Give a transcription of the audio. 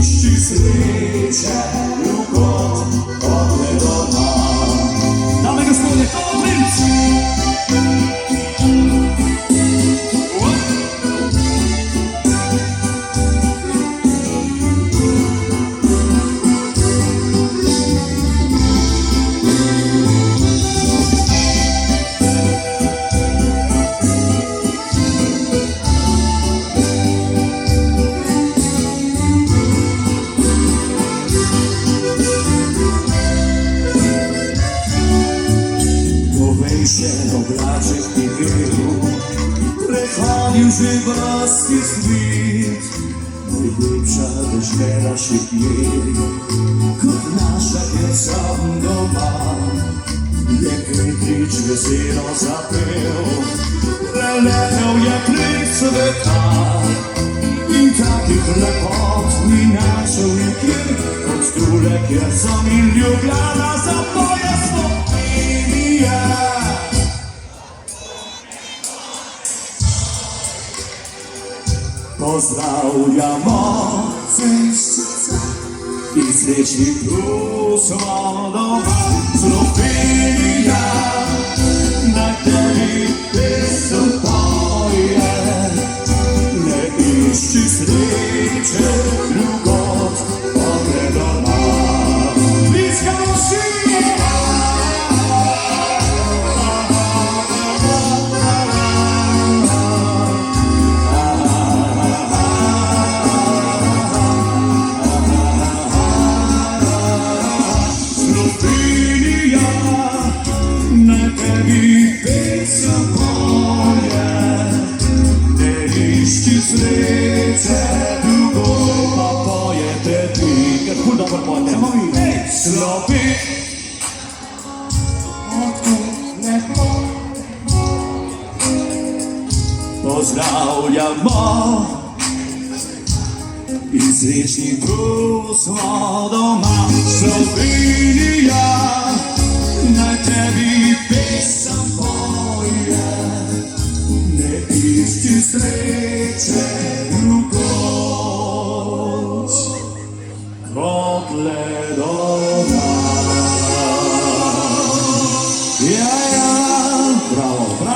išči sreče drugod kot doma. Dame in gospodje, to je princ! Oblaček ti bil, prehodil že vrsti svit, najlepša dežela še kje, kot naša, kjer sem doma. Je krič veselo zapel, preletel je prek sveta in takih lepot ni našel nikjer, kot tule, kjer sem in Ljubljana za tvoje Slovenija. Pozdravljamo cestice in srečni plus smo doma. Slovenija, na tebi pesem poje, ne išči sreče drugod kot doma. Bliskamo vsi! Sreće drugod pa pojete vi, ker ful dobro pojete. Samo vi, Slopi, lepo. Pozdravljamo in srečni drug smo doma. Slovenija, naj tebi pesem poje, ne išči sreče drugod kot le doma.